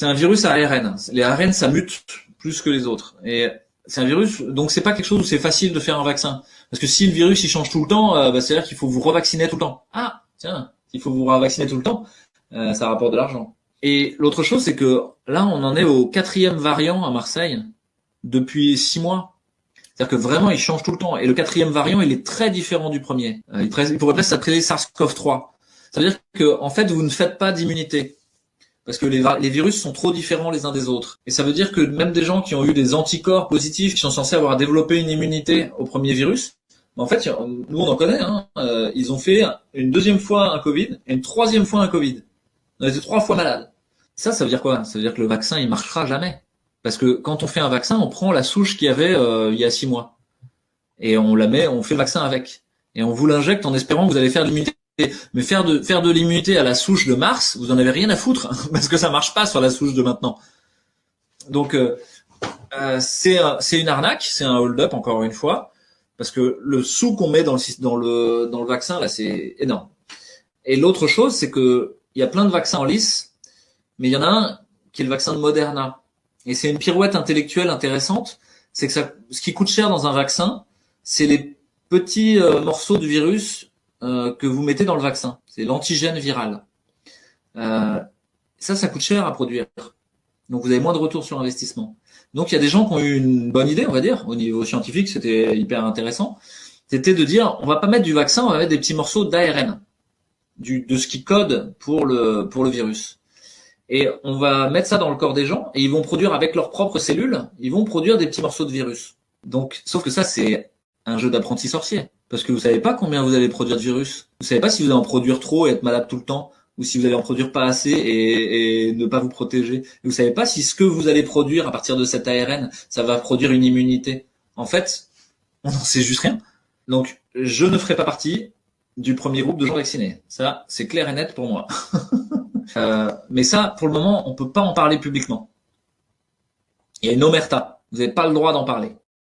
C'est un virus à ARN. Les ARN, ça mute plus que les autres. Et c'est un virus, donc c'est pas quelque chose où c'est facile de faire un vaccin. Parce que si le virus il change tout le temps, c'est-à-dire qu'il faut vous revacciner tout le temps. Ah, tiens, il faut vous revacciner tout le temps, ça rapporte de l'argent. Et l'autre chose, c'est que là, on en est au 4e variant à Marseille depuis 6 mois. C'est-à-dire que vraiment, il change tout le temps. Et le 4e variant, il est très différent du premier. Il pourrait presque s'appeler SARS-CoV-3. Ça veut dire que, en fait, vous ne faites pas d'immunité. Parce que les virus sont trop différents les uns des autres. Et ça veut dire que même des gens qui ont eu des anticorps positifs, qui sont censés avoir développé une immunité au premier virus, en fait, nous on en connaît, hein, ils ont fait une 2e fois un Covid et une 3e fois un Covid. On a été 3 fois malades. Ça veut dire quoi? Ça veut dire que le vaccin, il marchera jamais. Parce que quand on fait un vaccin, on prend la souche qu'il y avait il y a 6 mois. Et on fait le vaccin avec. Et on vous l'injecte en espérant que vous allez faire de l'immunité. Mais faire de l'immunité à la souche de mars, vous en avez rien à foutre, parce que ça marche pas sur la souche de maintenant. Donc c'est une arnaque, c'est un hold-up encore une fois, parce que le sou qu'on met dans le vaccin là, c'est énorme. Et l'autre chose, c'est que il y a plein de vaccins en lice, mais il y en a un qui est le vaccin de Moderna. Et c'est une pirouette intellectuelle intéressante, c'est que ce qui coûte cher dans un vaccin, c'est les petits morceaux du virus que vous mettez dans le vaccin. C'est l'antigène viral. Ça coûte cher à produire. Donc vous avez moins de retour sur investissement. Donc il y a des gens qui ont eu une bonne idée, on va dire, au niveau scientifique, c'était hyper intéressant. C'était de dire, on va pas mettre du vaccin, on va mettre des petits morceaux d'ARN, de ce qui code pour le virus. Et on va mettre ça dans le corps des gens, et ils vont produire avec leurs propres cellules, ils vont produire des petits morceaux de virus. Donc, sauf que ça, c'est un jeu d'apprenti sorcier. Parce que vous savez pas combien vous allez produire de virus. Vous savez pas si vous allez en produire trop et être malade tout le temps, ou si vous allez en produire pas assez et ne pas vous protéger. Et vous savez pas si ce que vous allez produire à partir de cet ARN, ça va produire une immunité. En fait, on n'en sait juste rien. Donc, je ne ferai pas partie du premier groupe de gens vaccinés. Ça, c'est clair et net pour moi. Mais ça, pour le moment, on peut pas en parler publiquement. Il y a une omerta. Vous n'avez pas le droit d'en parler.